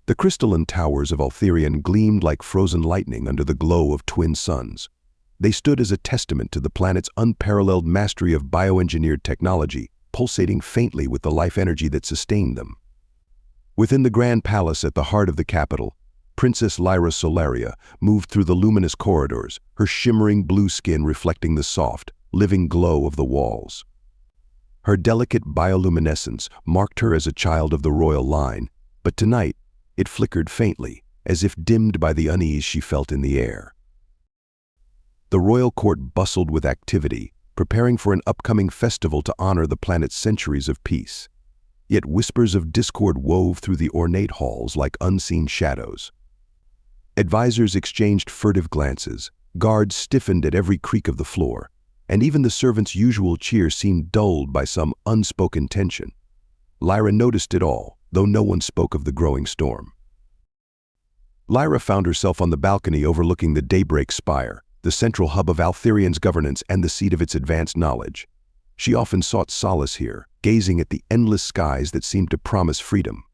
The crystalline towers of Altherion gleamed like frozen lightning under the glow of twin suns. They stood as a testament to the planet's unparalleled mastery of bioengineered technology, pulsating faintly with the life energy that sustained them. Within the grand palace at the heart of the capital, Princess Lyra Solaria moved through the luminous corridors, her shimmering blue skin reflecting the soft, living glow of the walls. Her delicate bioluminescence marked her as a child of the royal line, but tonight it flickered faintly, as if dimmed by the unease she felt in the air. The royal court bustled with activity, preparing for an upcoming festival to honor the planet's centuries of peace. Yet whispers of discord wove through the ornate halls like unseen shadows. Advisors exchanged furtive glances, guards stiffened at every creak of the floor, and even the servants' usual cheer seemed dulled by some unspoken tension. Lyra noticed it all, though no one spoke of the growing storm. Lyra found herself on the balcony overlooking the Daybreak Spire, the central hub of Altherion's governance and the seat of its advanced knowledge. She often sought solace here, gazing at the endless skies that seemed to promise freedom.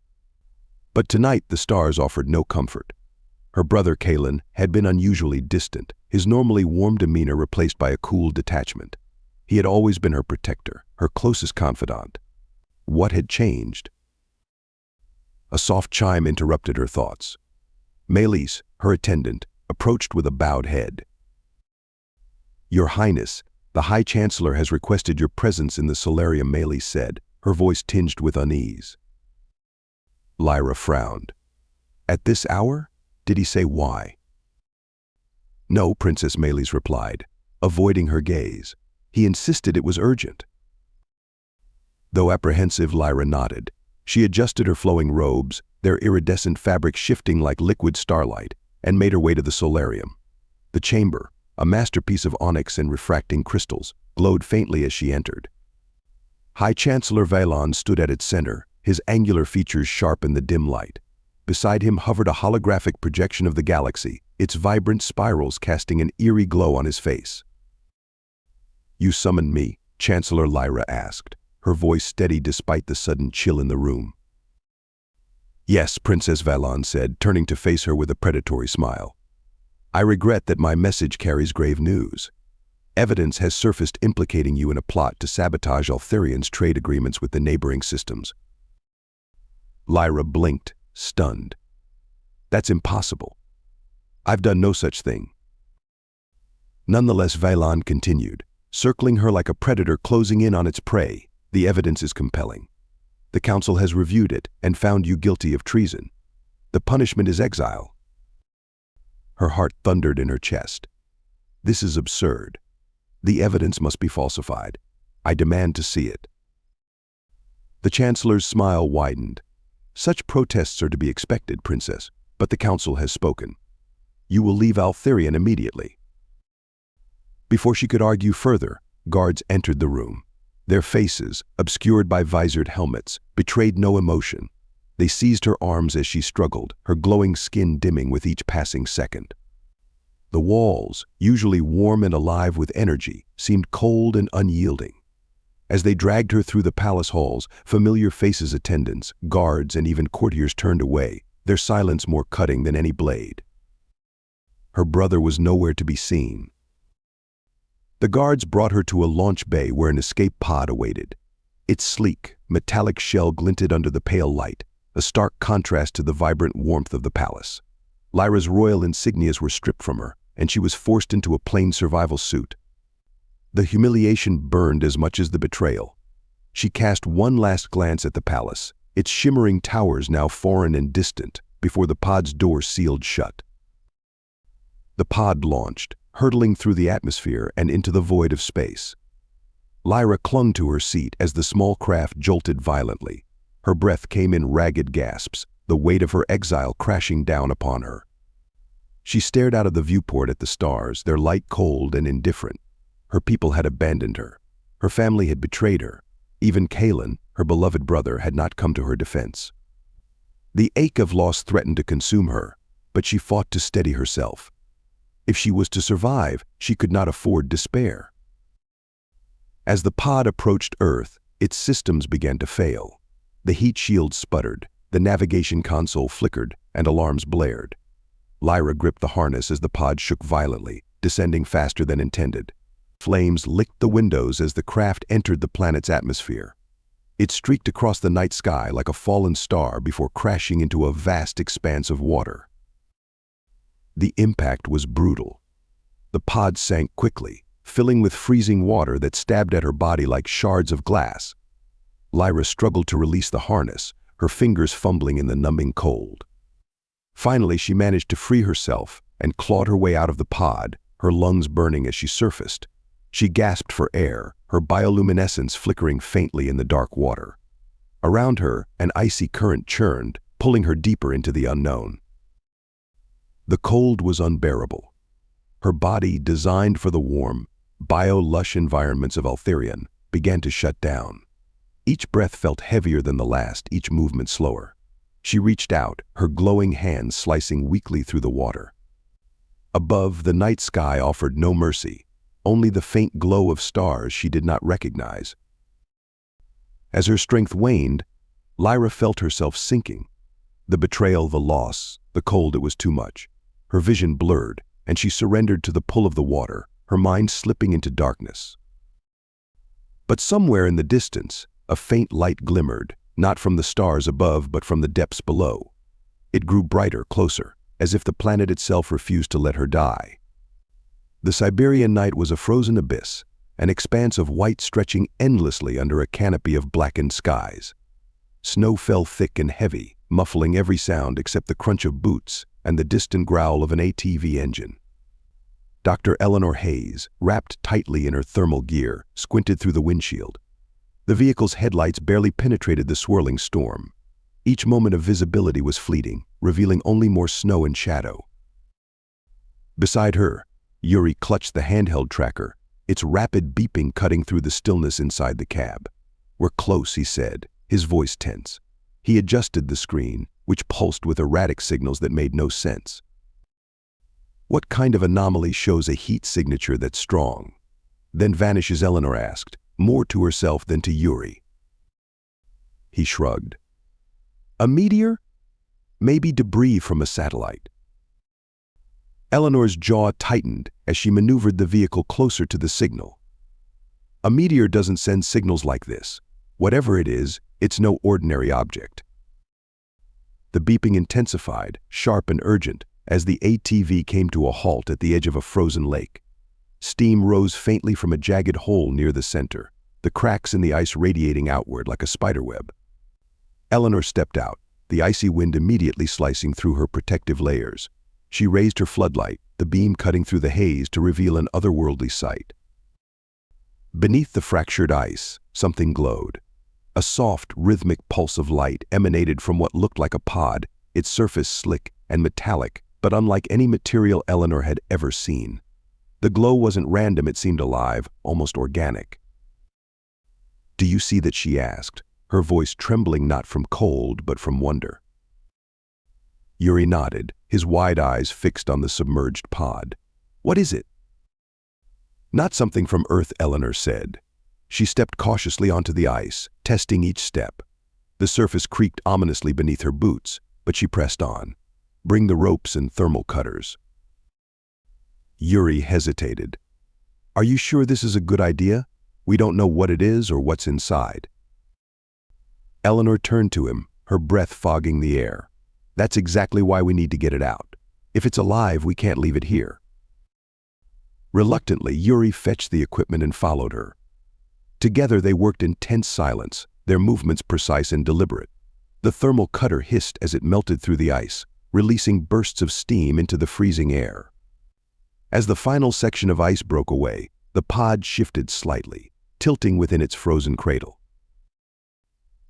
But tonight the stars offered no comfort. Her brother Kalen had been unusually distant, his normally warm demeanor replaced by a cool detachment. He had always been her protector, her closest confidant. What had changed? A soft chime interrupted her thoughts. Melis, her attendant, approached with a bowed head. "Your Highness, the High Chancellor has requested your presence in the solarium," Melis said, her voice tinged with unease. Lyra frowned. "At this hour? Did he say why?" "No," Princess Melis replied, avoiding her gaze. "He insisted it was urgent." Though apprehensive, Lyra nodded. She adjusted her flowing robes, their iridescent fabric shifting like liquid starlight, and made her way to the solarium. The chamber, a masterpiece of onyx and refracting crystals, glowed faintly as she entered. High Chancellor Valon stood at its center, his angular features sharp in the dim light. Beside him hovered a holographic projection of the galaxy, its vibrant spirals casting an eerie glow on his face. "You summoned me?" Chancellor Lyra asked, her voice steady despite the sudden chill in the room. "Yes," Princess Valon said, turning to face her with a predatory smile. "I regret that my message carries grave news. Evidence has surfaced implicating you in a plot to sabotage Altherion's trade agreements with the neighboring systems." Lyra blinked, stunned. "That's impossible. I've done no such thing." Nonetheless, Valon continued, circling her like a predator closing in on its prey. "The evidence is compelling. The Council has reviewed it and found you guilty of treason. The punishment is exile." Her heart thundered in her chest. "This is absurd. The evidence must be falsified. I demand to see it." The Chancellor's smile widened. "Such protests are to be expected, Princess, but the Council has spoken. You will leave Altherion immediately." Before she could argue further, guards entered the room. Their faces, obscured by visored helmets, betrayed no emotion. They seized her arms as she struggled, her glowing skin dimming with each passing second. The walls, usually warm and alive with energy, seemed cold and unyielding. As they dragged her through the palace halls, familiar faces, attendants, guards, and even courtiers turned away, their silence more cutting than any blade. Her brother was nowhere to be seen. The guards brought her to a launch bay where an escape pod awaited. Its sleek, metallic shell glinted under the pale light, a stark contrast to the vibrant warmth of the palace. Lyra's royal insignias were stripped from her, and she was forced into a plain survival suit. The humiliation burned as much as the betrayal. She cast one last glance at the palace, its shimmering towers now foreign and distant, before the pod's door sealed shut. The pod launched, hurtling through the atmosphere and into the void of space. Lyra clung to her seat as the small craft jolted violently. Her breath came in ragged gasps, the weight of her exile crashing down upon her. She stared out of the viewport at the stars, their light cold and indifferent. Her people had abandoned her. Her family had betrayed her. Even Kalen, her beloved brother, had not come to her defense. The ache of loss threatened to consume her, but she fought to steady herself. If she was to survive, she could not afford despair. As the pod approached Earth, its systems began to fail. The heat shield sputtered, the navigation console flickered, and alarms blared. Lyra gripped the harness as the pod shook violently, descending faster than intended. Flames licked the windows as the craft entered the planet's atmosphere. It streaked across the night sky like a fallen star before crashing into a vast expanse of water. The impact was brutal. The pod sank quickly, filling with freezing water that stabbed at her body like shards of glass. Lyra struggled to release the harness, her fingers fumbling in the numbing cold. Finally, she managed to free herself and clawed her way out of the pod, her lungs burning as she surfaced. She gasped for air, her bioluminescence flickering faintly in the dark water. Around her, an icy current churned, pulling her deeper into the unknown. The cold was unbearable. Her body, designed for the warm, bio-lush environments of Altherion, began to shut down. Each breath felt heavier than the last, each movement slower. She reached out, her glowing hands slicing weakly through the water. Above, the night sky offered no mercy, only the faint glow of stars she did not recognize. As her strength waned, Lyra felt herself sinking. The betrayal, the loss, the cold, it was too much. Her vision blurred, and she surrendered to the pull of the water, her mind slipping into darkness. But somewhere in the distance, a faint light glimmered, not from the stars above but from the depths below. It grew brighter, closer, as if the planet itself refused to let her die. The Siberian night was a frozen abyss, an expanse of white stretching endlessly under a canopy of blackened skies. Snow fell thick and heavy, muffling every sound except the crunch of boots and the distant growl of an ATV engine. Dr. Eleanor Hayes, wrapped tightly in her thermal gear, squinted through the windshield. The vehicle's headlights barely penetrated the swirling storm. Each moment of visibility was fleeting, revealing only more snow and shadow. Beside her, Yuri clutched the handheld tracker, its rapid beeping cutting through the stillness inside the cab. "We're close," he said, his voice tense. He adjusted the screen, which pulsed with erratic signals that made no sense. "What kind of anomaly shows a heat signature that's strong, then vanishes?" Eleanor asked, more to herself than to Yuri. He shrugged. "A meteor? Maybe debris from a satellite." Eleanor's jaw tightened as she maneuvered the vehicle closer to the signal. "A meteor doesn't send signals like this. Whatever it is, it's no ordinary object." The beeping intensified, sharp and urgent, as the ATV came to a halt at the edge of a frozen lake. Steam rose faintly from a jagged hole near the center, the cracks in the ice radiating outward like a spiderweb. Eleanor stepped out, the icy wind immediately slicing through her protective layers. She raised her floodlight, the beam cutting through the haze to reveal an otherworldly sight. Beneath the fractured ice, something glowed. A soft, rhythmic pulse of light emanated from what looked like a pod, its surface slick and metallic, but unlike any material Eleanor had ever seen. The glow wasn't random, it seemed alive, almost organic. "Do you see that?" she asked, her voice trembling not from cold but from wonder. Yuri nodded, his wide eyes fixed on the submerged pod. "What is it?" "Not something from Earth," Eleanor said. She stepped cautiously onto the ice, testing each step. The surface creaked ominously beneath her boots, but she pressed on. "Bring the ropes and thermal cutters." Yuri hesitated. "Are you sure this is a good idea? We don't know what it is or what's inside." Eleanor turned to him, her breath fogging the air. "That's exactly why we need to get it out. If it's alive, we can't leave it here." Reluctantly, Yuri fetched the equipment and followed her. Together they worked in tense silence, their movements precise and deliberate. The thermal cutter hissed as it melted through the ice, releasing bursts of steam into the freezing air. As the final section of ice broke away, the pod shifted slightly, tilting within its frozen cradle.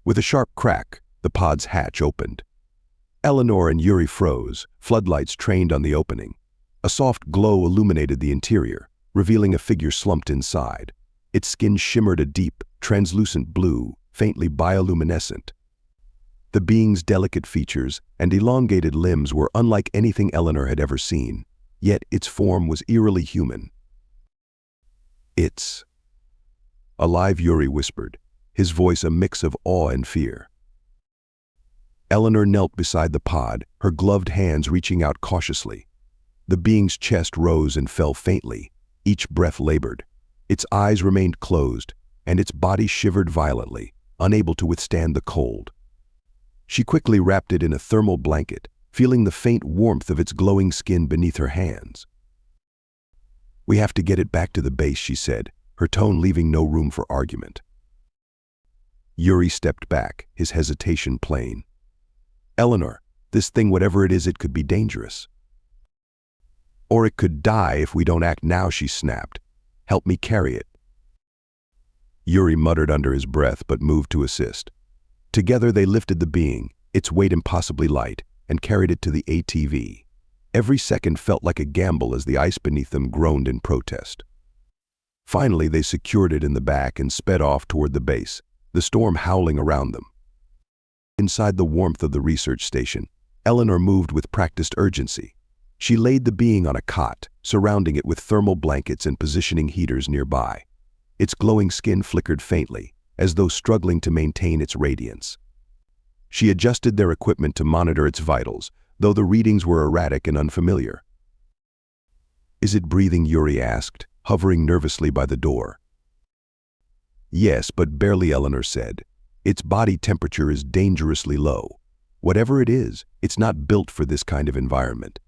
With a sharp crack, the pod's hatch opened. Eleanor and Yuri froze, floodlights trained on the opening. A soft glow illuminated the interior, revealing a figure slumped inside. Its skin shimmered a deep, translucent blue, faintly bioluminescent. The being's delicate features and elongated limbs were unlike anything Eleanor had ever seen, yet its form was eerily human. "It's alive," Yuri whispered, his voice a mix of awe and fear. Eleanor knelt beside the pod, her gloved hands reaching out cautiously. The being's chest rose and fell faintly, each breath labored. Its eyes remained closed, and its body shivered violently, unable to withstand the cold. She quickly wrapped it in a thermal blanket, feeling the faint warmth of its glowing skin beneath her hands. "We have to get it back to the base," she said, her tone leaving no room for argument. Yuri stepped back, his hesitation plain. "Eleanor, this thing, whatever it is, it could be dangerous. Or it could die if we don't act now," she snapped. "Help me carry it." Yuri muttered under his breath but moved to assist. Together they lifted the being, its weight impossibly light, and carried it to the ATV. Every second felt like a gamble as the ice beneath them groaned in protest. Finally, they secured it in the back and sped off toward the base, the storm howling around them. Inside the warmth of the research station, Eleanor moved with practiced urgency. She laid the being on a cot, surrounding it with thermal blankets and positioning heaters nearby. Its glowing skin flickered faintly, as though struggling to maintain its radiance. She adjusted their equipment to monitor its vitals, though the readings were erratic and unfamiliar. "Is it breathing?" Yuri asked, hovering nervously by the door. "Yes, but barely," Eleanor said. "Its body temperature is dangerously low. Whatever it is, it's not built for this kind of environment."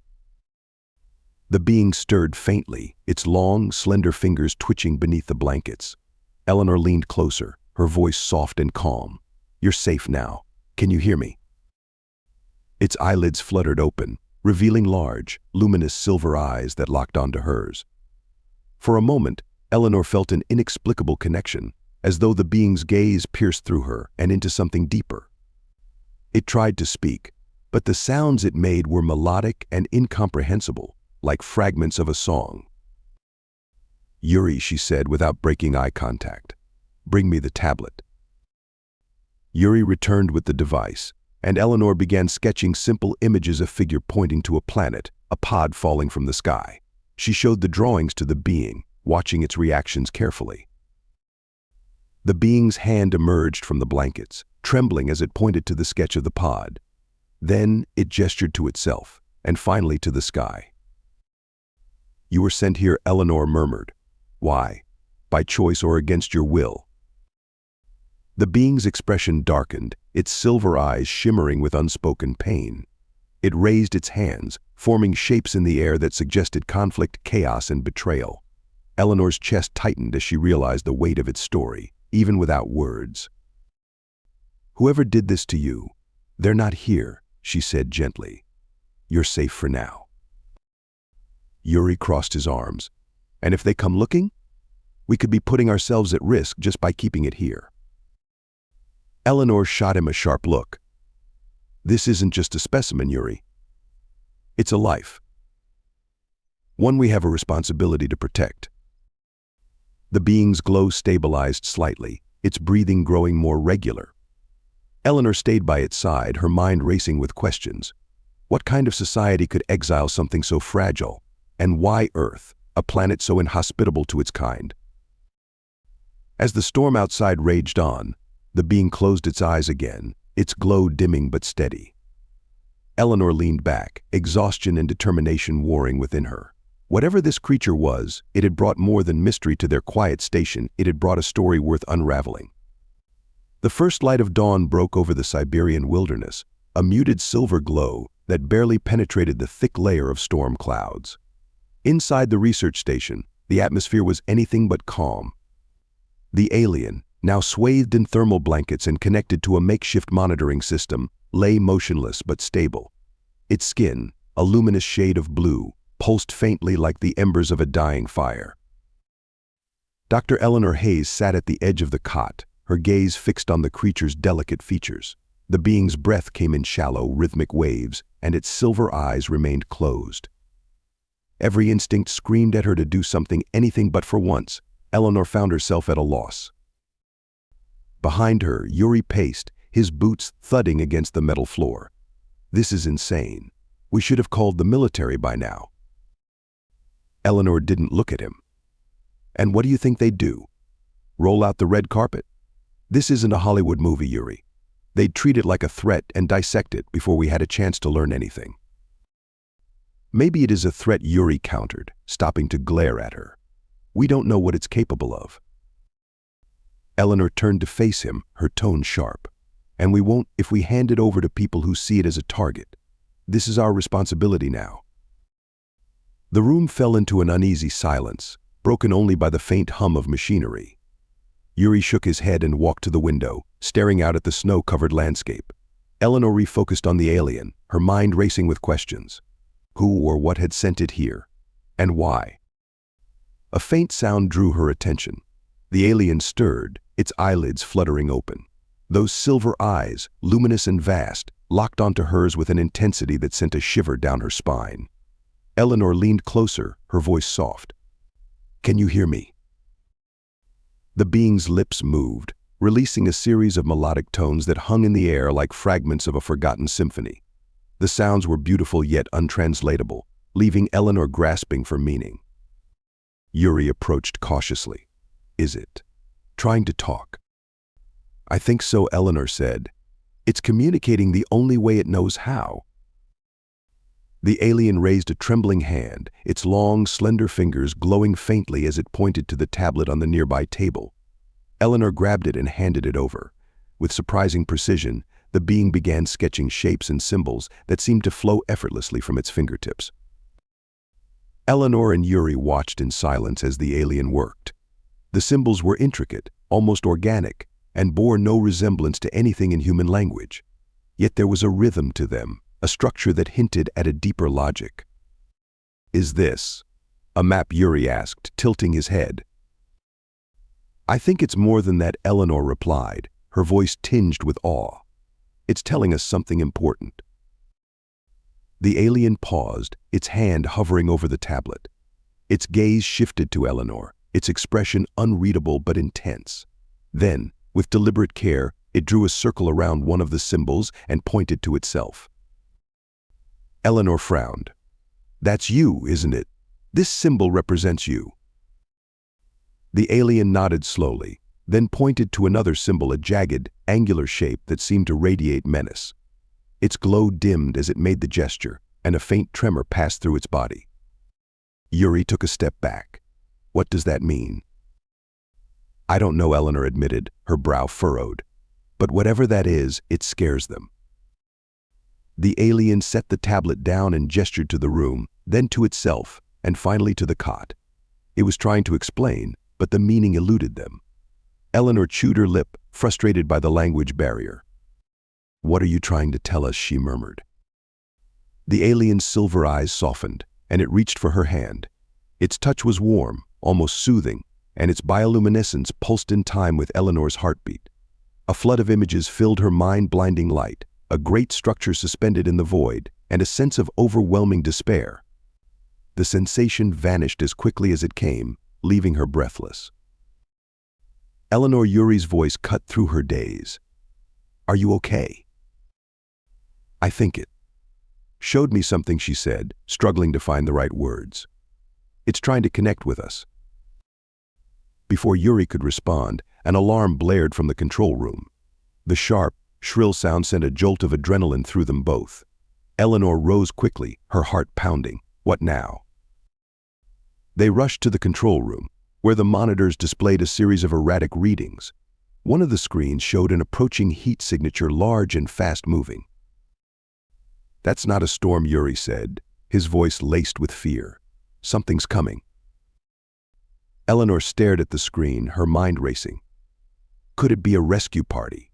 The being stirred faintly, its long, slender fingers twitching beneath the blankets. Eleanor leaned closer, her voice soft and calm. "You're safe now. Can you hear me?" Its eyelids fluttered open, revealing large, luminous silver eyes that locked onto hers. For a moment, Eleanor felt an inexplicable connection, as though the being's gaze pierced through her and into something deeper. It tried to speak, but the sounds it made were melodic and incomprehensible, like fragments of a song. "Yuri," she said without breaking eye contact, "bring me the tablet." Yuri returned with the device, and Eleanor began sketching simple images, a figure pointing to a planet, a pod falling from the sky. She showed the drawings to the being, watching its reactions carefully. The being's hand emerged from the blankets, trembling as it pointed to the sketch of the pod. Then it gestured to itself, and finally to the sky. "You were sent here," Eleanor murmured. "Why? By choice or against your will?" The being's expression darkened, its silver eyes shimmering with unspoken pain. It raised its hands, forming shapes in the air that suggested conflict, chaos, and betrayal. Eleanor's chest tightened as she realized the weight of its story, even without words. "Whoever did this to you, they're not here," she said gently. "You're safe for now." Yuri crossed his arms. "And if they come looking? We could be putting ourselves at risk just by keeping it here." Eleanor shot him a sharp look. "This isn't just a specimen, Yuri. It's a life. One we have a responsibility to protect." The being's glow stabilized slightly, its breathing growing more regular. Eleanor stayed by its side, her mind racing with questions. What kind of society could exile something so fragile? And why Earth, a planet so inhospitable to its kind? As the storm outside raged on, the being closed its eyes again, its glow dimming but steady. Eleanor leaned back, exhaustion and determination warring within her. Whatever this creature was, it had brought more than mystery to their quiet station. It had brought a story worth unraveling. The first light of dawn broke over the Siberian wilderness, a muted silver glow that barely penetrated the thick layer of storm clouds. Inside the research station, the atmosphere was anything but calm. The alien, now swathed in thermal blankets and connected to a makeshift monitoring system, lay motionless but stable. Its skin, a luminous shade of blue, pulsed faintly like the embers of a dying fire. Dr. Eleanor Hayes sat at the edge of the cot, her gaze fixed on the creature's delicate features. The being's breath came in shallow, rhythmic waves, and its silver eyes remained closed. Every instinct screamed at her to do something, anything, but for once, Eleanor found herself at a loss. Behind her, Yuri paced, his boots thudding against the metal floor. "This is insane. We should have called the military by now." Eleanor didn't look at him. "And what do you think they'd do? Roll out the red carpet? This isn't a Hollywood movie, Yuri. They'd treat it like a threat and dissect it before we had a chance to learn anything. Maybe it is a threat, Yuri countered, stopping to glare at her. We don't know what it's capable of. Eleanor turned to face him, her tone sharp. And we won't if we hand it over to people who see it as a target. This is our responsibility now. The room fell into an uneasy silence, broken only by the faint hum of machinery. Yuri shook his head and walked to the window, staring out at the snow-covered landscape. Eleanor refocused on the alien, her mind racing with questions. Who or what had sent it here? And why? A faint sound drew her attention. The alien stirred, its eyelids fluttering open. Those silver eyes, luminous and vast, locked onto hers with an intensity that sent a shiver down her spine. Eleanor leaned closer, her voice soft. Can you hear me? The being's lips moved, releasing a series of melodic tones that hung in the air like fragments of a forgotten symphony. The sounds were beautiful yet untranslatable, leaving Eleanor grasping for meaning. Yuri approached cautiously. Is it trying to talk? I think so, Eleanor said. It's communicating the only way it knows how. The alien raised a trembling hand, its long, slender fingers glowing faintly as it pointed to the tablet on the nearby table. Eleanor grabbed it and handed it over. With surprising precision, the being began sketching shapes and symbols that seemed to flow effortlessly from its fingertips. Eleanor and Yuri watched in silence as the alien worked. The symbols were intricate, almost organic, and bore no resemblance to anything in human language. Yet there was a rhythm to them, a structure that hinted at a deeper logic. Is this a map? Yuri asked, tilting his head. I think it's more than that, Eleanor replied, her voice tinged with awe. It's telling us something important. The alien paused, its hand hovering over the tablet. Its gaze shifted to Eleanor, its expression unreadable but intense. Then, with deliberate care, it drew a circle around one of the symbols and pointed to itself. Eleanor frowned. That's you, isn't it? This symbol represents you. The alien nodded slowly, then pointed to another symbol, a jagged, angular shape that seemed to radiate menace. Its glow dimmed as it made the gesture, and a faint tremor passed through its body. Yuri took a step back. What does that mean? I don't know, Eleanor admitted, her brow furrowed. But whatever that is, it scares them. The alien set the tablet down and gestured to the room, then to itself, and finally to the cot. It was trying to explain, but the meaning eluded them. Eleanor chewed her lip, frustrated by the language barrier. What are you trying to tell us? She murmured. The alien's silver eyes softened, and it reached for her hand. Its touch was warm, almost soothing, and its bioluminescence pulsed in time with Eleanor's heartbeat. A flood of images filled her mind-blinding light, a great structure suspended in the void, and a sense of overwhelming despair. The sensation vanished as quickly as it came, leaving her breathless. Eleanor, Yuri's voice cut through her daze. Are you okay? I think it showed me something, she said, struggling to find the right words. It's trying to connect with us. Before Yuri could respond, an alarm blared from the control room. The sharp, shrill sound sent a jolt of adrenaline through them both. Eleanor rose quickly, her heart pounding. What now? They rushed to the control room, where the monitors displayed a series of erratic readings. One of the screens showed an approaching heat signature, large and fast-moving. That's not a storm, Yuri said, his voice laced with fear. Something's coming. Eleanor stared at the screen, her mind racing. Could it be a rescue party?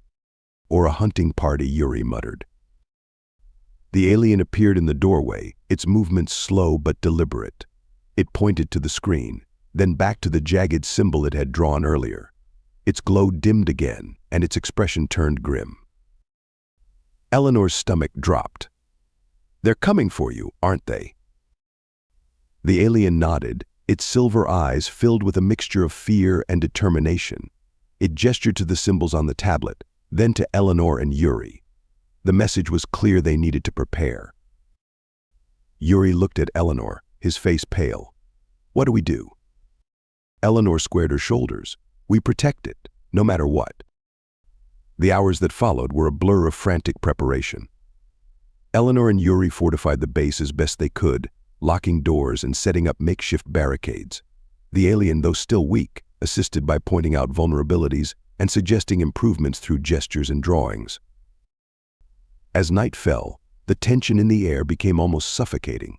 Or a hunting party? Yuri muttered. The alien appeared in the doorway, its movements slow but deliberate. It pointed to the screen, then back to the jagged symbol it had drawn earlier. Its glow dimmed again, and its expression turned grim. Eleanor's stomach dropped. They're coming for you, aren't they? The alien nodded, its silver eyes filled with a mixture of fear and determination. It gestured to the symbols on the tablet, then to Eleanor and Yuri. The message was clear: they needed to prepare. Yuri looked at Eleanor, his face pale. What do we do? Eleanor squared her shoulders. We protect it, no matter what. The hours that followed were a blur of frantic preparation. Eleanor and Yuri fortified the base as best they could, locking doors and setting up makeshift barricades. The alien, though still weak, assisted by pointing out vulnerabilities and suggesting improvements through gestures and drawings. As night fell, the tension in the air became almost suffocating.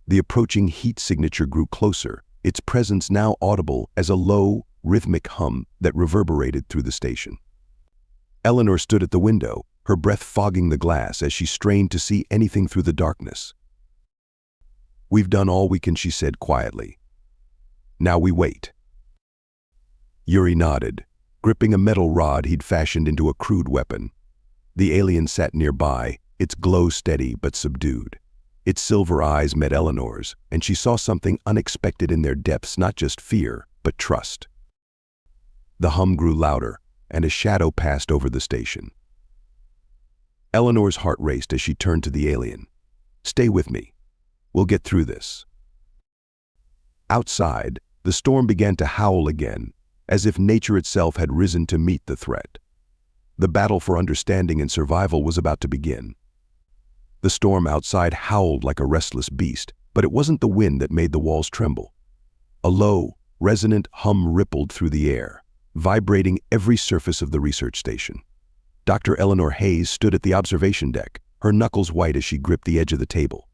The approaching heat signature grew closer, its presence now audible as a low, rhythmic hum that reverberated through the station. Eleanor stood at the window, her breath fogging the glass as she strained to see anything through the darkness. "We've done all we can," she said quietly. "Now we wait." Yuri nodded, gripping a metal rod he'd fashioned into a crude weapon. The alien sat nearby, its glow steady but subdued. Its silver eyes met Eleanor's, and she saw something unexpected in their depths, not just fear, but trust. The hum grew louder, and a shadow passed over the station. Eleanor's heart raced as she turned to the alien. "Stay with me. We'll get through this." Outside, the storm began to howl again, as if nature itself had risen to meet the threat. The battle for understanding and survival was about to begin. The storm outside howled like a restless beast, but it wasn't the wind that made the walls tremble. A low, resonant hum rippled through the air, vibrating every surface of the research station. Dr. Eleanor Hayes stood at the observation deck, her knuckles white as she gripped the edge of the table.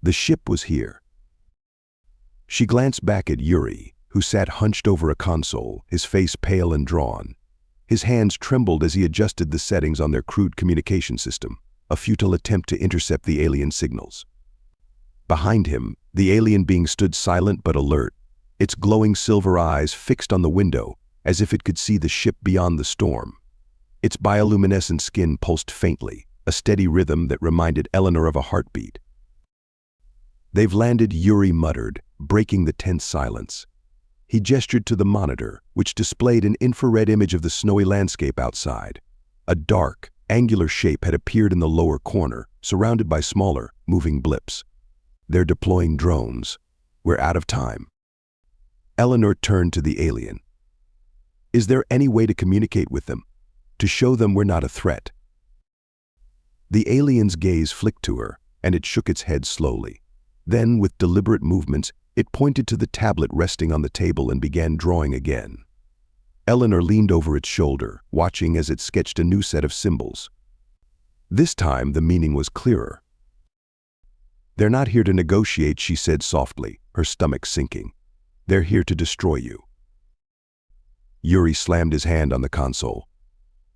The ship was here. She glanced back at Yuri, who sat hunched over a console, his face pale and drawn. His hands trembled as he adjusted the settings on their crude communication system, a futile attempt to intercept the alien signals. Behind him, the alien being stood silent but alert, its glowing silver eyes fixed on the window, as if it could see the ship beyond the storm. Its bioluminescent skin pulsed faintly, a steady rhythm that reminded Eleanor of a heartbeat. "They've landed," Yuri muttered, breaking the tense silence. He gestured to the monitor, which displayed an infrared image of the snowy landscape outside. A dark, angular shape had appeared in the lower corner, surrounded by smaller, moving blips. "They're deploying drones. We're out of time." Eleanor turned to the alien. "Is there any way to communicate with them? To show them we're not a threat?" The alien's gaze flicked to her, and it shook its head slowly. Then, with deliberate movements, it pointed to the tablet resting on the table and began drawing again. Eleanor leaned over its shoulder, watching as it sketched a new set of symbols. This time, the meaning was clearer. "They're not here to negotiate," she said softly, her stomach sinking. "They're here to destroy you." Yuri slammed his hand on the console.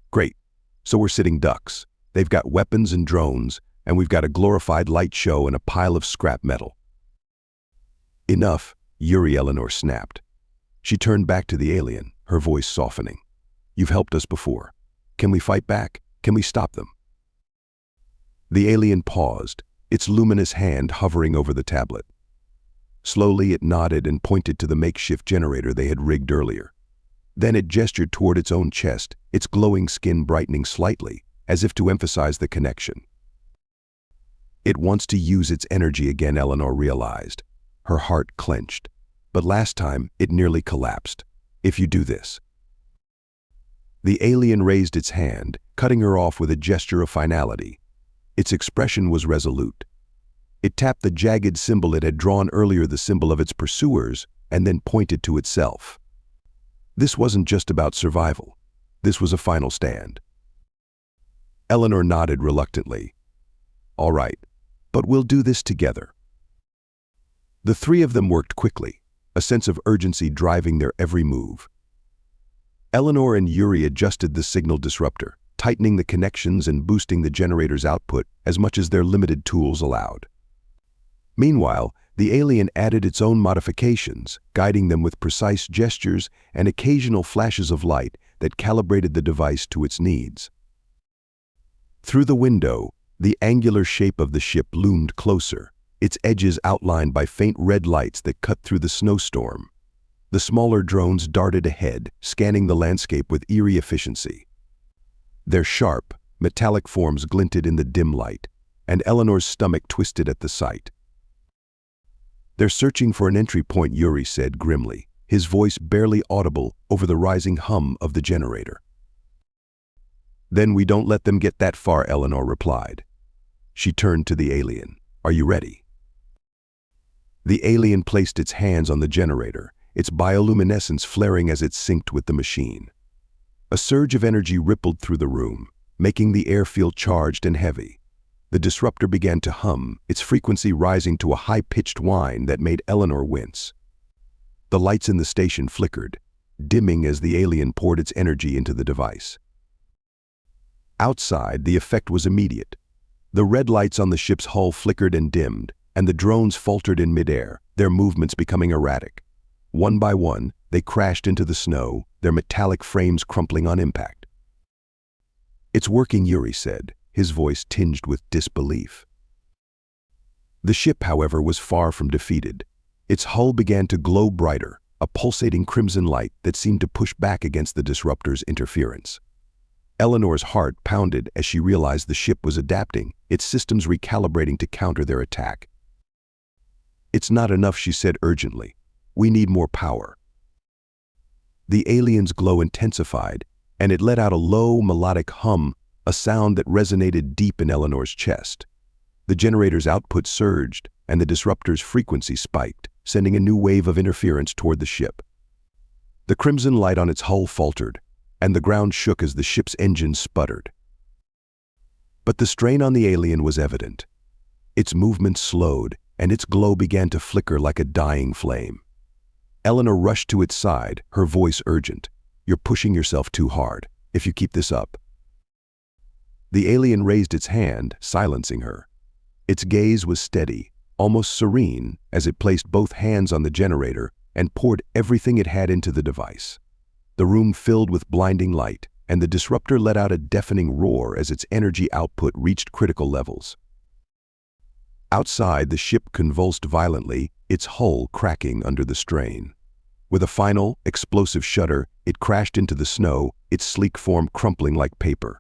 "Great. So we're sitting ducks. They've got weapons and drones, and we've got a glorified light show and a pile of scrap metal." "Enough," Eleanor snapped. She turned back to the alien, her voice softening. "You've helped us before. Can we fight back? Can we stop them?" The alien paused, its luminous hand hovering over the tablet. Slowly it nodded and pointed to the makeshift generator they had rigged earlier. Then it gestured toward its own chest, its glowing skin brightening slightly, as if to emphasize the connection. "It wants to use its energy again," Eleanor realized. Her heart clenched. "But last time, it nearly collapsed. If you do this." The alien raised its hand, cutting her off with a gesture of finality. Its expression was resolute. It tapped the jagged symbol it had drawn earlier, the symbol of its pursuers, and then pointed to itself. This wasn't just about survival. This was a final stand. Eleanor nodded reluctantly. "All right, but we'll do this together." The three of them worked quickly, a sense of urgency driving their every move. Eleanor and Yuri adjusted the signal disruptor, tightening the connections and boosting the generator's output as much as their limited tools allowed. Meanwhile, the alien added its own modifications, guiding them with precise gestures and occasional flashes of light that calibrated the device to its needs. Through the window, the angular shape of the ship loomed closer, its edges outlined by faint red lights that cut through the snowstorm. The smaller drones darted ahead, scanning the landscape with eerie efficiency. Their sharp, metallic forms glinted in the dim light, and Eleanor's stomach twisted at the sight. "They're searching for an entry point," Yuri said grimly, his voice barely audible over the rising hum of the generator. Then we don't let them get that far, Eleanor replied. She turned to the alien. Are you ready? The alien placed its hands on the generator, its bioluminescence flaring as it synced with the machine. A surge of energy rippled through the room, making the air feel charged and heavy. The disruptor began to hum, its frequency rising to a high-pitched whine that made Eleanor wince. The lights in the station flickered, dimming as the alien poured its energy into the device. Outside, the effect was immediate. The red lights on the ship's hull flickered and dimmed, and the drones faltered in midair, their movements becoming erratic. One by one, they crashed into the snow, their metallic frames crumpling on impact. It's working, Yuri said, his voice tinged with disbelief. The ship, however, was far from defeated. Its hull began to glow brighter, a pulsating crimson light that seemed to push back against the disruptor's interference. Eleanor's heart pounded as she realized the ship was adapting, its systems recalibrating to counter their attack. It's not enough, she said urgently. We need more power. The alien's glow intensified, and it let out a low, melodic hum, a sound that resonated deep in Eleanor's chest. The generator's output surged, and the disruptor's frequency spiked, sending a new wave of interference toward the ship. The crimson light on its hull faltered, and the ground shook as the ship's engine sputtered. But the strain on the alien was evident. Its movement slowed, and its glow began to flicker like a dying flame. Eleanor rushed to its side, her voice urgent. You're pushing yourself too hard. If you keep this up. The alien raised its hand, silencing her. Its gaze was steady, almost serene, as it placed both hands on the generator and poured everything it had into the device. The room filled with blinding light, and the disruptor let out a deafening roar as its energy output reached critical levels. Outside, the ship convulsed violently, its hull cracking under the strain. With a final, explosive shudder, it crashed into the snow, its sleek form crumpling like paper.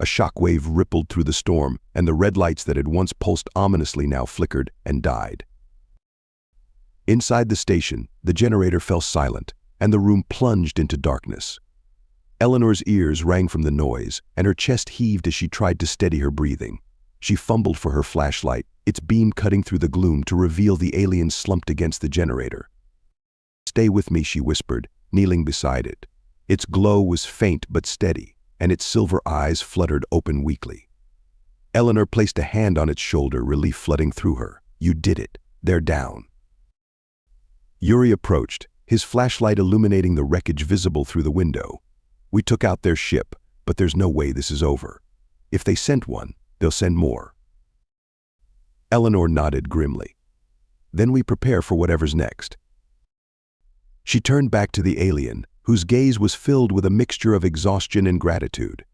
A shockwave rippled through the storm, and the red lights that had once pulsed ominously now flickered and died. Inside the station, the generator fell silent, and the room plunged into darkness. Eleanor's ears rang from the noise, and her chest heaved as she tried to steady her breathing. She fumbled for her flashlight, its beam cutting through the gloom to reveal the alien slumped against the generator. Stay with me, she whispered, kneeling beside it. Its glow was faint but steady, and its silver eyes fluttered open weakly. Eleanor placed a hand on its shoulder, relief flooding through her. You did it. They're down. Yuri approached, his flashlight illuminating the wreckage visible through the window. We took out their ship, but there's no way this is over. If they sent one, they'll send more. Eleanor nodded grimly. Then we prepare for whatever's next. She turned back to the alien, whose gaze was filled with a mixture of exhaustion and gratitude.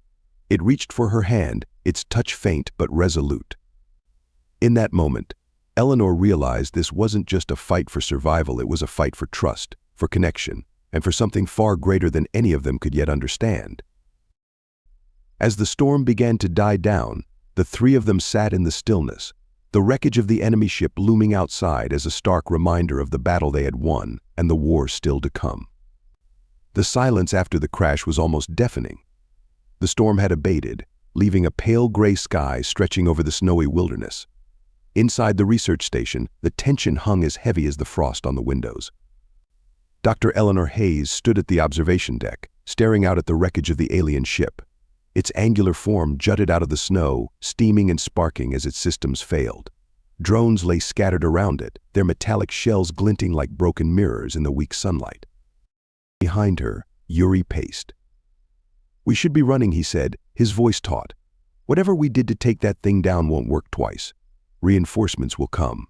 It reached for her hand, its touch faint but resolute. In that moment, Eleanor realized this wasn't just a fight for survival, it was a fight for trust, for connection, and for something far greater than any of them could yet understand. As the storm began to die down, the three of them sat in the stillness, the wreckage of the enemy ship looming outside as a stark reminder of the battle they had won and the war still to come. The silence after the crash was almost deafening. The storm had abated, leaving a pale gray sky stretching over the snowy wilderness. Inside the research station, the tension hung as heavy as the frost on the windows. Dr. Eleanor Hayes stood at the observation deck, staring out at the wreckage of the alien ship. Its angular form jutted out of the snow, steaming and sparking as its systems failed. Drones lay scattered around it, their metallic shells glinting like broken mirrors in the weak sunlight. Behind her, Yuri paced. We should be running, he said, his voice taut. Whatever we did to take that thing down won't work twice. Reinforcements will come.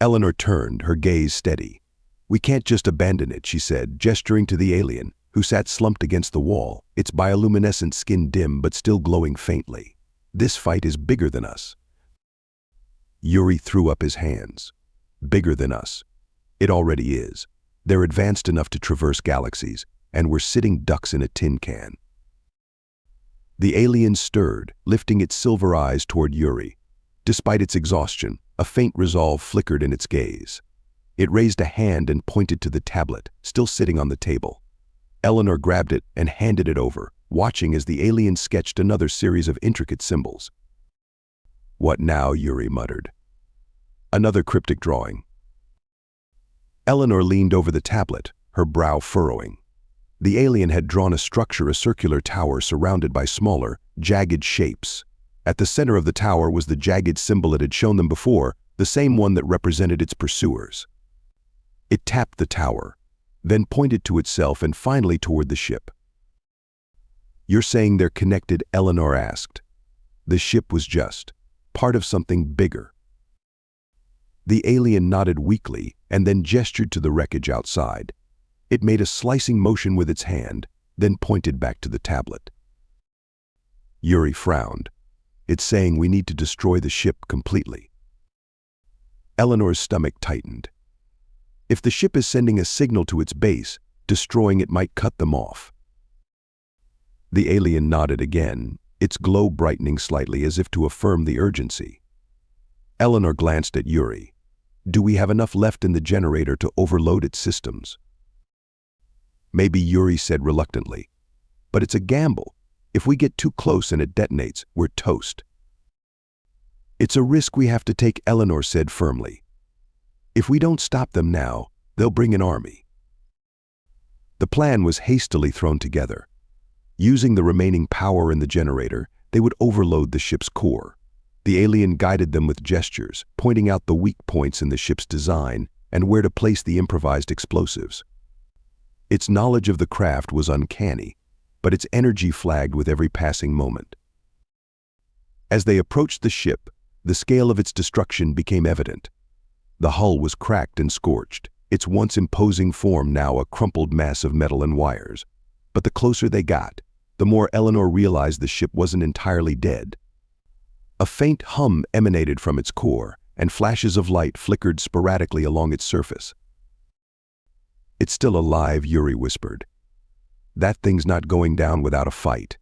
Eleanor turned, her gaze steady. We can't just abandon it, she said, gesturing to the alien, who sat slumped against the wall, its bioluminescent skin dim but still glowing faintly. This fight is bigger than us. Yuri threw up his hands. Bigger than us. It already is. They're advanced enough to traverse galaxies, and we're sitting ducks in a tin can. The alien stirred, lifting its silver eyes toward Yuri. Despite its exhaustion, a faint resolve flickered in its gaze. It raised a hand and pointed to the tablet, still sitting on the table. Eleanor grabbed it and handed it over, watching as the alien sketched another series of intricate symbols. "What now?" Yuri muttered. Another cryptic drawing. Eleanor leaned over the tablet, her brow furrowing. The alien had drawn a circular tower surrounded by smaller, jagged shapes. At the center of the tower was the jagged symbol it had shown them before, the same one that represented its pursuers. It tapped the tower, then pointed to itself and finally toward the ship. "You're saying they're connected?" Eleanor asked. The ship was just part of something bigger. The alien nodded weakly and then gestured to the wreckage outside. It made a slicing motion with its hand, then pointed back to the tablet. Yuri frowned. "It's saying we need to destroy the ship completely." Eleanor's stomach tightened. If the ship is sending a signal to its base, destroying it might cut them off. The alien nodded again, its glow brightening slightly as if to affirm the urgency. Eleanor glanced at Yuri. "Do we have enough left in the generator to overload its systems?" "Maybe," Yuri said reluctantly. "But it's a gamble. If we get too close and it detonates, we're toast." "It's a risk we have to take," Eleanor said firmly. "If we don't stop them now, they'll bring an army." The plan was hastily thrown together. Using the remaining power in the generator, they would overload the ship's core. The alien guided them with gestures, pointing out the weak points in the ship's design and where to place the improvised explosives. Its knowledge of the craft was uncanny, but its energy flagged with every passing moment. As they approached the ship, the scale of its destruction became evident. The hull was cracked and scorched, its once imposing form now a crumpled mass of metal and wires. But the closer they got, the more Eleanor realized the ship wasn't entirely dead. A faint hum emanated from its core, and flashes of light flickered sporadically along its surface. "It's still alive," Yuri whispered. "That thing's not going down without a fight."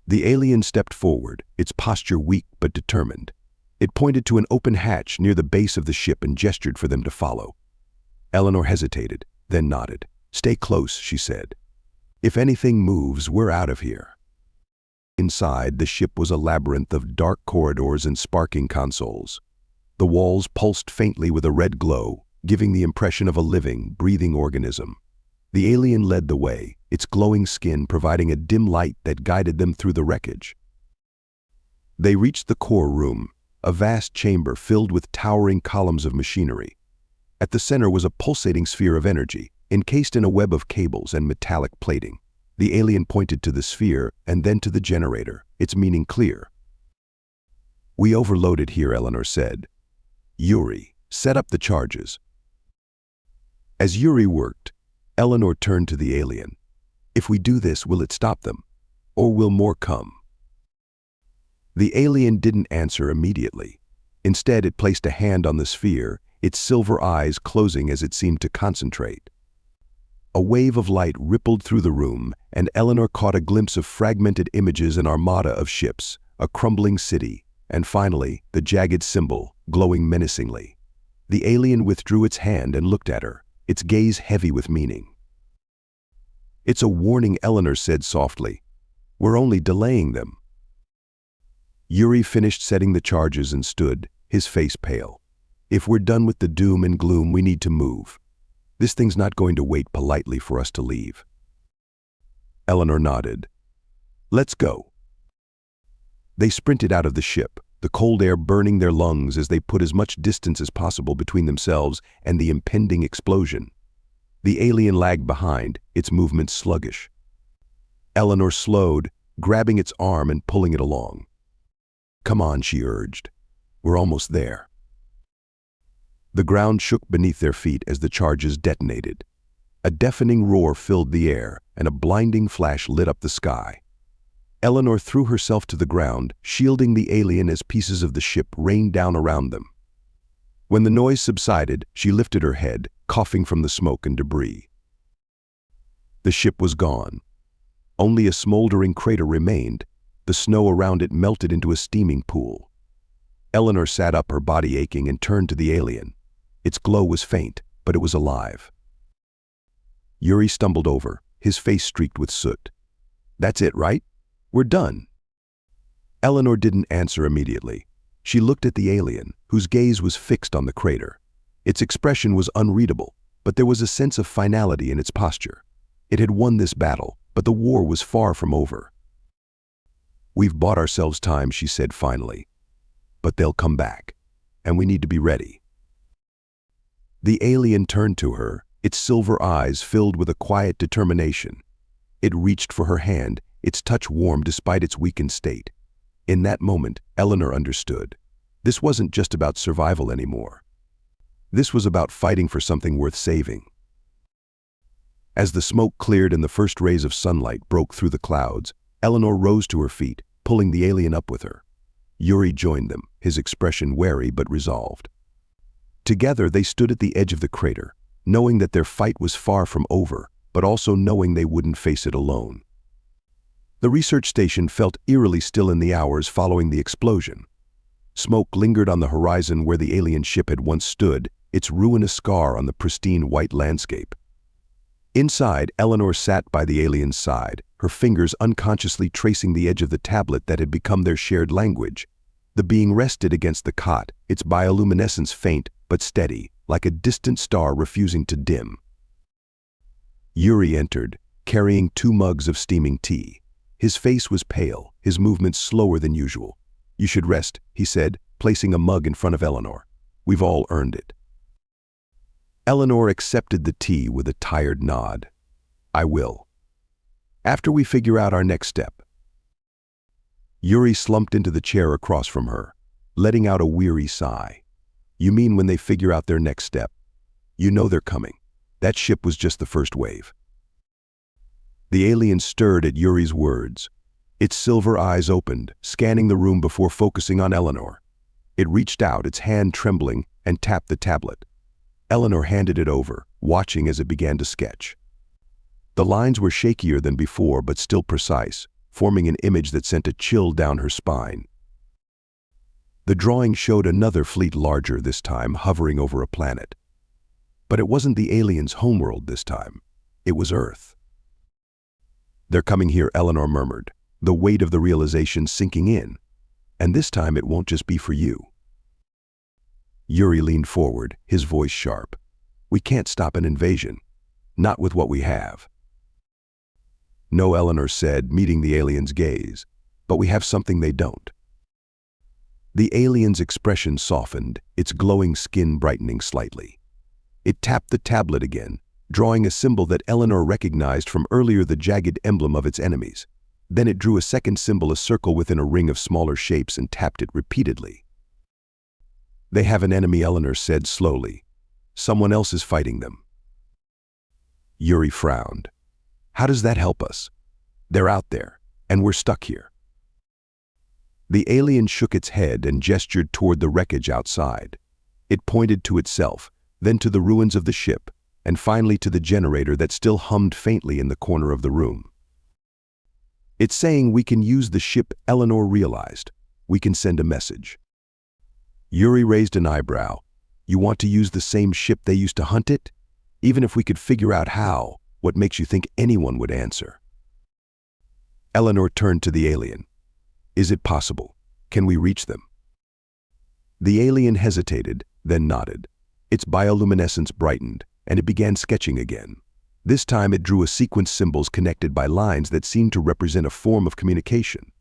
The alien stepped forward, its posture weak but determined. It pointed to an open hatch near the base of the ship and gestured for them to follow. Eleanor hesitated, then nodded. "Stay close," she said. "If anything moves, we're out of here." Inside, the ship was a labyrinth of dark corridors and sparking consoles. The walls pulsed faintly with a red glow, giving the impression of a living, breathing organism. The alien led the way, its glowing skin providing a dim light that guided them through the wreckage. They reached the core room, a vast chamber filled with towering columns of machinery. At the center was a pulsating sphere of energy, encased in a web of cables and metallic plating. The alien pointed to the sphere and then to the generator, its meaning clear. "We overloaded here," Eleanor said. "Yuri, set up the charges." As Yuri worked, Eleanor turned to the alien. "If we do this, will it stop them? Or will more come?" The alien didn't answer immediately. Instead, it placed a hand on the sphere, its silver eyes closing as it seemed to concentrate. A wave of light rippled through the room, and Eleanor caught a glimpse of fragmented images, an armada of ships, a crumbling city, and finally, the jagged symbol, glowing menacingly. The alien withdrew its hand and looked at her, its gaze heavy with meaning. "It's a warning," Eleanor said softly. "We're only delaying them." Yuri finished setting the charges and stood, his face pale. "If we're done with the doom and gloom, we need to move. This thing's not going to wait politely for us to leave." Eleanor nodded. "Let's go." They sprinted out of the ship, the cold air burning their lungs as they put as much distance as possible between themselves and the impending explosion. The alien lagged behind, its movements sluggish. Eleanor slowed, grabbing its arm and pulling it along. "Come on," she urged. "We're almost there." The ground shook beneath their feet as the charges detonated. A deafening roar filled the air, and a blinding flash lit up the sky. Eleanor threw herself to the ground, shielding the alien as pieces of the ship rained down around them. When the noise subsided, she lifted her head, coughing from the smoke and debris. The ship was gone. Only a smoldering crater remained. The snow around it melted into a steaming pool. Eleanor sat up, her body aching, and turned to the alien. Its glow was faint, but it was alive. Yuri stumbled over, his face streaked with soot. That's it, right? We're done." Eleanor didn't answer immediately. She looked at the alien, whose gaze was fixed on the crater. Its expression was unreadable, but there was a sense of finality in its posture. It had won this battle, but the war was far from over. "We've bought ourselves time," she said finally. "But they'll come back, and we need to be ready." The alien turned to her, its silver eyes filled with a quiet determination. It reached for her hand, its touch warm despite its weakened state. In that moment, Eleanor understood. This wasn't just about survival anymore. This was about fighting for something worth saving. As the smoke cleared and the first rays of sunlight broke through the clouds, Eleanor rose to her feet, pulling the alien up with her. Yuri joined them, his expression wary but resolved. Together they stood at the edge of the crater, knowing that their fight was far from over, but also knowing they wouldn't face it alone. The research station felt eerily still in the hours following the explosion. Smoke lingered on the horizon where the alien ship had once stood, its ruinous scar on the pristine white landscape. Inside, Eleanor sat by the alien's side, her fingers unconsciously tracing the edge of the tablet that had become their shared language. The being rested against the cot, its bioluminescence faint but steady, like a distant star refusing to dim. Yuri entered, carrying 2 mugs of steaming tea. His face was pale, his movements slower than usual. "You should rest," he said, placing a mug in front of Eleanor. "We've all earned it." Eleanor accepted the tea with a tired nod. "I will. After we figure out our next step." Yuri slumped into the chair across from her, letting out a weary sigh. "You mean when they figure out their next step? You know they're coming. That ship was just the first wave." The alien stirred at Yuri's words. Its silver eyes opened, scanning the room before focusing on Eleanor. It reached out, its hand trembling, and tapped the tablet. Eleanor handed it over, watching as it began to sketch. The lines were shakier than before, but still precise, forming an image that sent a chill down her spine. The drawing showed another fleet larger this time, hovering over a planet. But it wasn't the alien's homeworld this time. It was Earth. "They're coming here," Eleanor murmured, the weight of the realization sinking in. "And this time it won't just be for you." Yuri leaned forward, his voice sharp. "We can't stop an invasion. Not with what we have." "No," Eleanor said, meeting the alien's gaze. "But we have something they don't." The alien's expression softened, its glowing skin brightening slightly. It tapped the tablet again, drawing a symbol that Eleanor recognized from earlier, the jagged emblem of its enemies. Then it drew a second symbol, a circle within a ring of smaller shapes, and tapped it repeatedly. "They have an enemy," Eleanor said slowly. "Someone else is fighting them." Yuri frowned. "How does that help us? They're out there, and we're stuck here." The alien shook its head and gestured toward the wreckage outside. It pointed to itself, then to the ruins of the ship, and finally to the generator that still hummed faintly in the corner of the room. "It's saying we can use the ship," Eleanor realized. "We can send a message." Yuri raised an eyebrow. "You want to use the same ship they used to hunt it? Even if we could figure out how, what makes you think anyone would answer?" Eleanor turned to the alien. "Is it possible? Can we reach them?" The alien hesitated, then nodded. Its bioluminescence brightened, and it began sketching again. This time it drew a sequence symbols connected by lines that seemed to represent a form of communication.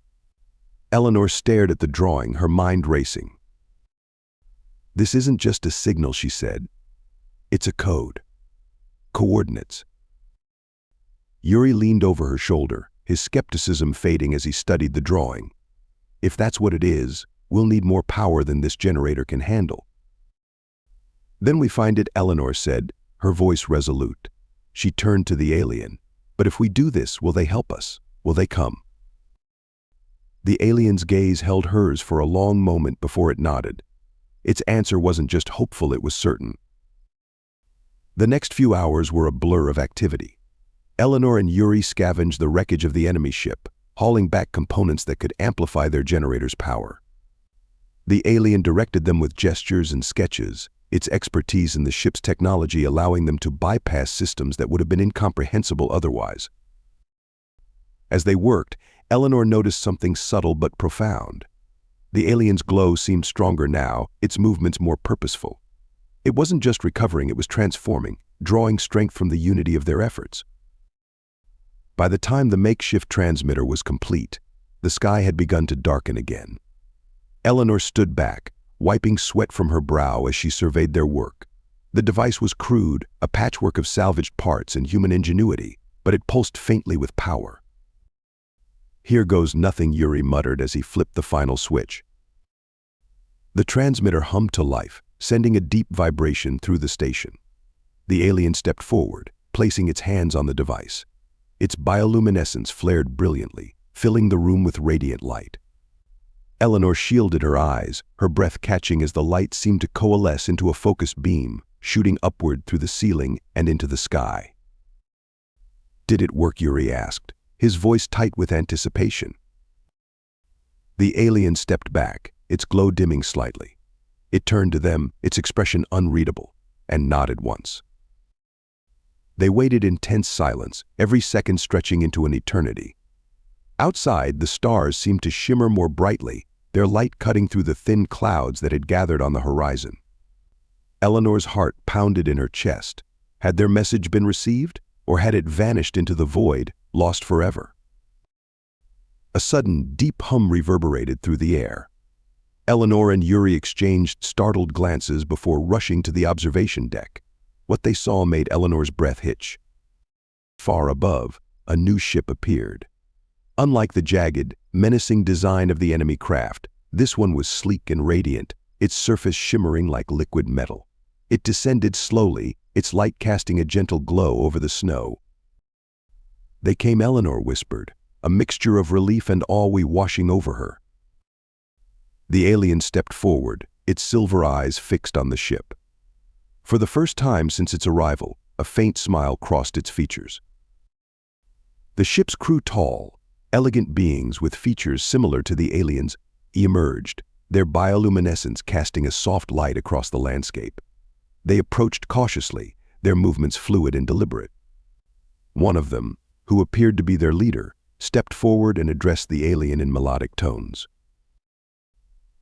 Eleanor stared at the drawing, her mind racing. "This isn't just a signal," she said. "It's a code. Coordinates." Yuri leaned over her shoulder, his skepticism fading as he studied the drawing. "If that's what it is, we'll need more power than this generator can handle." "Then we find it," Eleanor said, her voice resolute. She turned to the alien. "But if we do this, will they help us? Will they come?" The alien's gaze held hers for a long moment before it nodded. Its answer wasn't just hopeful, it was certain. The next few hours were a blur of activity. Eleanor and Yuri scavenged the wreckage of the enemy ship, hauling back components that could amplify their generator's power. The alien directed them with gestures and sketches, its expertise in the ship's technology allowing them to bypass systems that would have been incomprehensible otherwise. As they worked, Eleanor noticed something subtle but profound. The alien's glow seemed stronger now, its movements more purposeful. It wasn't just recovering, it was transforming, drawing strength from the unity of their efforts. By the time the makeshift transmitter was complete, the sky had begun to darken again. Eleanor stood back, wiping sweat from her brow as she surveyed their work. The device was crude, a patchwork of salvaged parts and human ingenuity, but it pulsed faintly with power. "Here goes nothing," Yuri muttered as he flipped the final switch. The transmitter hummed to life, sending a deep vibration through the station. The alien stepped forward, placing its hands on the device. Its bioluminescence flared brilliantly, filling the room with radiant light. Eleanor shielded her eyes, her breath catching as the light seemed to coalesce into a focused beam, shooting upward through the ceiling and into the sky. "Did it work?" Yuri asked, his voice tight with anticipation. The alien stepped back, its glow dimming slightly. It turned to them, its expression unreadable, and nodded once. They waited in tense silence, every second stretching into an eternity. Outside, the stars seemed to shimmer more brightly, their light cutting through the thin clouds that had gathered on the horizon. Eleanor's heart pounded in her chest. Had their message been received, or had it vanished into the void, lost forever? A sudden, deep hum reverberated through the air. Eleanor and Yuri exchanged startled glances before rushing to the observation deck. What they saw made Eleanor's breath hitch. Far above, a new ship appeared. Unlike the jagged, menacing design of the enemy craft, this one was sleek and radiant, its surface shimmering like liquid metal. It descended slowly, its light casting a gentle glow over the snow. "They came," Eleanor whispered, a mixture of relief and awe washing over her. The alien stepped forward, its silver eyes fixed on the ship. For the first time since its arrival, a faint smile crossed its features. The ship's crew, tall, elegant beings with features similar to the aliens, emerged, their bioluminescence casting a soft light across the landscape. They approached cautiously, their movements fluid and deliberate. One of them, who appeared to be their leader, stepped forward and addressed the alien in melodic tones.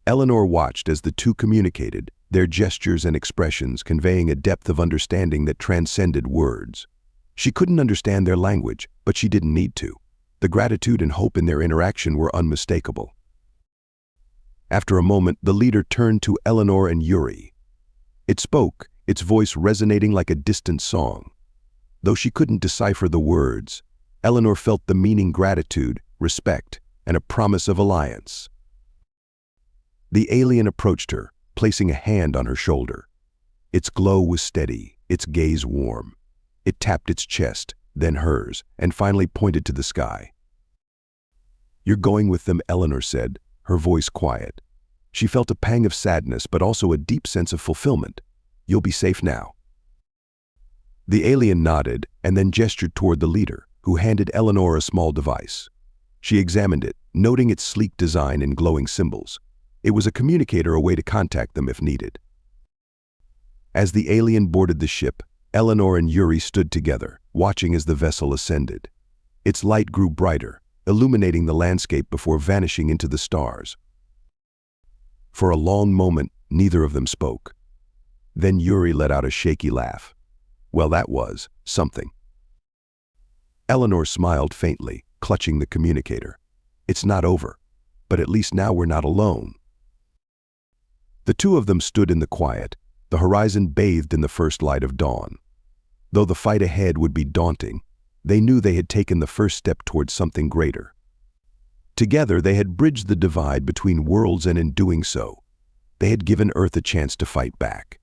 Eleanor watched as the two communicated, their gestures and expressions conveying a depth of understanding that transcended words. She couldn't understand their language, but she didn't need to. The gratitude and hope in their interaction were unmistakable. After a moment, the leader turned to Eleanor and Yuri. It spoke, its voice resonating like a distant song. Though she couldn't decipher the words, Eleanor felt the meaning: gratitude, respect, and a promise of alliance. The alien approached her, placing a hand on her shoulder. Its glow was steady, its gaze warm. It tapped its chest, then hers, and finally pointed to the sky. "You're going with them," Eleanor said, her voice quiet. She felt a pang of sadness but also a deep sense of fulfillment. "You'll be safe now." The alien nodded and then gestured toward the leader, who handed Eleanor a small device. She examined it, noting its sleek design and glowing symbols. It was a communicator, a way to contact them if needed. As the alien boarded the ship, Eleanor and Yuri stood together, watching as the vessel ascended. Its light grew brighter, illuminating the landscape before vanishing into the stars. For a long moment, neither of them spoke. Then Yuri let out a shaky laugh. "Well, that was something." Eleanor smiled faintly, clutching the communicator. "It's not over, but at least now we're not alone." The two of them stood in the quiet, the horizon bathed in the first light of dawn. Though the fight ahead would be daunting, they knew they had taken the first step towards something greater. Together, they had bridged the divide between worlds, and in doing so, they had given Earth a chance to fight back.